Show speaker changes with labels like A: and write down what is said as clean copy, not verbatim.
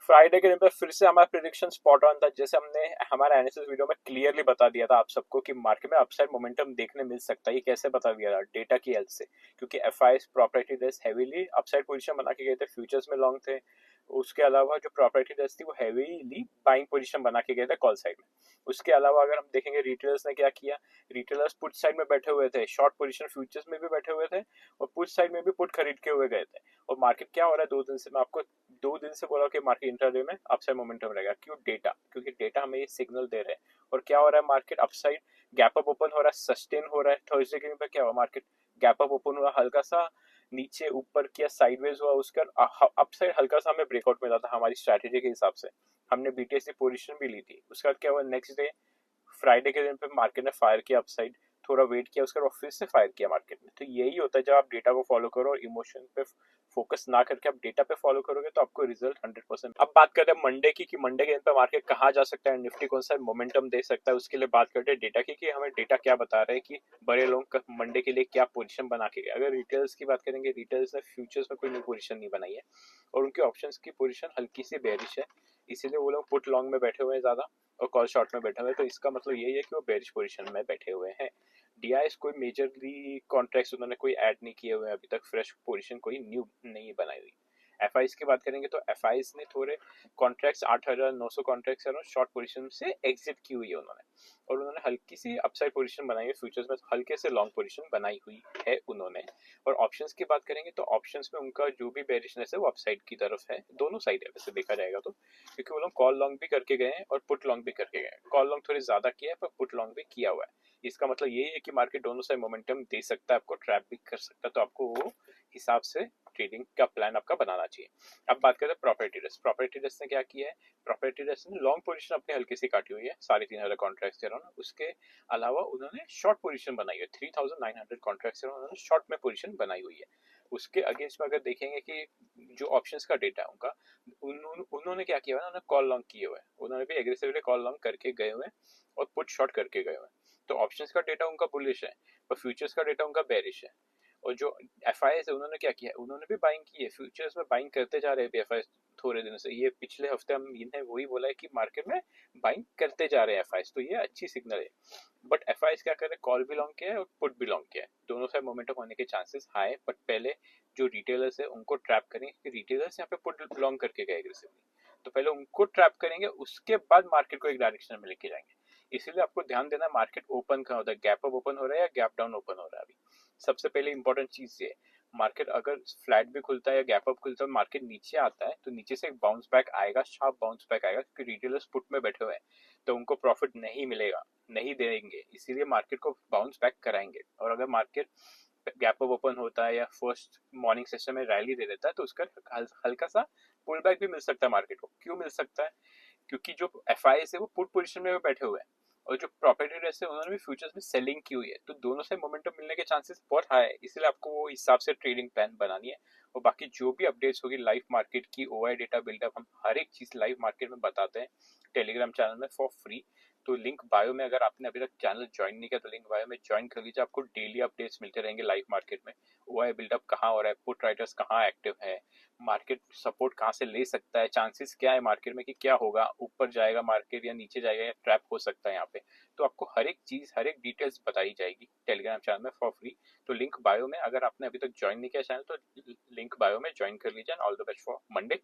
A: Friday के दिन पे फिर से हमारा प्रिडिक्शन स्पॉट ऑन था। जैसे हमने हमारा एनालिसिस वीडियो में क्लियरली बता दिया था आप सबको कि मार्केट में अपसाइड मोमेंटम देखने मिल सकता है। ये कैसे बता दिया था? डेटा की हेल्प से, क्योंकि FIS property desk heavily upside position बना के गए थे, फ्यूचर्स में लॉन्ग थे। उसके अलावा जो प्रॉपर्टी डेस्क थी वो हेवीली बाइंग पोजीशन बना के गए थे कॉल साइड में। उसके अलावा अगर हम देखेंगे रिटेलर्स ने क्या किया, रिटेलर्स पुट साइड में बैठे हुए थे, शॉर्ट पोजीशन फ्यूचर्स में भी बैठे हुए थे और पुट साइड में भी पुट खरीद के हुए गए थे। और मार्केट क्या हो रहा है 2 दिन से, मैं आपको 2 दिन से बोला कि मार्केट इंट्राडे में अपसाइड मोमेंटम रहेगा। क्यों? डेटा, क्योंकि डेटा हमें ये सिग्नल दे रहे हैं। और क्या हो रहा है, market upside gap up open हो रहा है, सस्टेन हो रहा है। थर्सडे के दिन पे क्या हुआ, मार्केट गैप अप ओपन हुआ, हल्का सा नीचे ऊपर किया, साइडवेज हुआ, उसका अपसाइड हल्का सा हमें ब्रेकआउट मिला था हमारी स्ट्रैटेजी के हिसाब से। हमने बीटीएस की पोजीशन भी ली थी। उसके बाद क्या हुआ, नेक्स्ट डे फ्राइडे के दिन पे मार्केट ने फायर किया अपसाइड, थोड़ा वेट किया, उसके बाद फिर से फायर किया मार्केट में। तो यही होता है जब आप डेटा को फॉलो करो और इमोशन पे फोकस ना करके आप डेटा पे फॉलो करोगे तो आपको रिजल्ट 100%। अब बात करते हैं मंडे की कि मंडे के दिन पे मार्केट कहाँ जा सकता है, निफ्टी कौन सा मोमेंटम दे सकता है। उसके लिए बात करते हैं डेटा की कि हमें डेटा क्या बता रहे हैं कि बड़े लोग मंडे के लिए क्या पोजीशन बना के गए। अगर रिटेल्स की बात करेंगे, रिटेल्स ने फ्यूचर्स में कोई न्यू पोजीशन नहीं बनाई है और उनके ऑप्शंस की पोजीशन हल्की सी बेरिश है, इसीलिए वो लोग पुट लॉन्ग में बैठे हुए हैं ज्यादा और कॉल शॉर्ट में बैठे हुए हैं। तो इसका मतलब यही है कि वो बेरिश पोजीशन में बैठे हुए हैं। डीआईएस कोई मेजरली कॉन्ट्रैक्ट्स उन्होंने कोई ऐड नहीं किए हुए अभी तक, फ्रेश पोजीशन कोई न्यू नहीं बनाई हुई। एफआईस की बात करेंगे तो एफआईस ने थोड़े कॉन्ट्रैक्ट्स 8,900 कॉन्ट्रैक्ट्स शॉर्ट पोजीशन से एग्जिट की हुई है उन्होंने, और उन्होंने हल्की सी अपसाइड पोजीशन बनाई है फ्यूचर्स में, हल्के से लॉन्ग पोजीशन बनाई हुई है उन्होंने। और ऑप्शंस की बात करेंगे तो ऑप्शंस में उनका जो भी बेरिशनेस है वो अपसाइड की तरफ है, दोनों साइड है वैसे देखा जाएगा तो, क्योंकि वो लोग कॉल लॉन्ग भी करके गए हैं और पुट लॉन्ग भी करके गए हैं। कॉल लॉन्ग थोड़ी ज्यादा किया है पर पुट लॉन्ग भी किया हुआ है। इसका मतलब यही है कि मार्केट दोनों साइड मोमेंटम दे सकता है, आपको ट्रैप भी कर सकता है, तो आपको वो हिसाब से ट्रेडिंग का प्लान आपका बनाना चाहिए। अब बात करते हैं प्रॉपर्टी डेस्क। प्रॉपर्टी डेस्क ने क्या किया है, प्रॉपर्टी डेस्क ने लॉन्ग पोजीशन अपनी हल्की सी काटी हुई है 3,500 कॉन्ट्रैक्ट्स के अराउंड। उसके अलावा उन्होंने शॉर्ट पोजीशन बनाई है 3,900 कॉन्ट्रैक्ट्स के अराउंड, उन्होंने शॉर्ट में पोजीशन बनाई हुई है। उसके अगेंस्ट में अगर देखेंगे कि जो ऑप्शंस का डेटा है उनका, उन्होंने क्या किया है, उन्होंने कॉल लॉन्ग किए हुए हैं, उन्होंने भी एग्रेसिवली कॉल लॉन्ग करके गए हुए हैं और पुट शॉर्ट करके गए हुए हैं। तो ऑप्शंस का डेटा उनका बुलिश है और फ्यूचर्स का डेटा उनका बेरिश है। और जो एफआईएस है उन्होंने क्या किया है, उन्होंने भी बाइंग की है, फ्यूचर्स में बाइंग करते जा रहे हैं एफआईएस थोड़े दिनों से। ये पिछले हफ्ते हम इन्हें वही बोला है कि मार्केट में बाइंग करते जा रहे हैं एफआईएस, तो ये अच्छी सिग्नल है। बट एफआईएस क्या कर रहे हैं, कॉल भी लॉन्ग किया है और पुट भी लॉन्ग किया है, दोनों साइड मोमेंटम होने के चांसेस हाई है। बट पहले जो रिटेलर्स है उनको ट्रैप करेंगे, क्योंकि रिटेलर्स यहाँ पे पुट लॉन्ग करके गए एग्रेसिवली, तो पहले उनको ट्रैप करेंगे, उसके बाद मार्केट को एक डायरेक्शन में लेके जाएंगे। इसीलिए आपको ध्यान देना मार्केट ओपन कहाँ होता है, गैप अप ओपन हो रहा है या गैप डाउन ओपन हो रहा है। अभी सबसे पहले इंपॉर्टेंट चीज ये, मार्केट अगर फ्लैट भी खुलता है या गैप अप खुलता है, मार्केट नीचे आता है तो नीचे से एक बाउंस बैक आएगा, शार्प बाउंस बैक आएगा, क्योंकि रिटेलर्स पुट में बैठे हुए हैं तो उनको प्रॉफिट नहीं मिलेगा, नहीं देंगे, इसीलिए मार्केट को बाउंस बैक कराएंगे। और अगर मार्केट गैप अप ओपन होता है या फर्स्ट मॉर्निंग सेशन में रैली दे देता है तो उसका हल्का सा पुल बैक भी मिल सकता है मार्केट को। क्यों मिल सकता है, क्योंकि जो एफआईएस है वो पुट पोजीशन में बैठे हुए हैं और जो प्रॉपर्टी डेस्क है उन्होंने भी फ्यूचर्स में सेलिंग की हुई है, तो दोनों से मोमेंटम मिलने के चांसेस बहुत हाई है। इसलिए आपको वो हिसाब से ट्रेडिंग प्लान बनानी है। और बाकी जो भी अपडेट्स होगी लाइव मार्केट की, ओआई डेटा बिल्डअप, हम हर एक चीज लाइव मार्केट में बताते हैं टेलीग्राम चैनल में फॉर फ्री। तो लिंक बायो में, अगर आपने अभी तक चैनल ज्वाइन नहीं किया तो लिंक बायो में ज्वाइन कर लीजिए, आपको डेली अपडेट्स मिलते रहेंगे लाइव मार्केट में। ओआई बिल्डअप कहाँ हो रहा है, पुट राइटर्स कहाँ एक्टिव है, मार्केट सपोर्ट कहाँ से ले सकता है, चांसेस क्या है मार्केट में कि क्या होगा, ऊपर जाएगा मार्केट या नीचे जाएगा या ट्रैप हो सकता है यहाँ पे। तो आपको हर एक चीज, हर एक डिटेल्स बताई जाएगी टेलीग्राम चैनल में फॉर फ्री। तो लिंक बायो में, अगर आपने अभी तक ज्वाइन नहीं किया चैनल तो लिंक बायो में ज्वाइन कर लीजिए। All the best for Monday.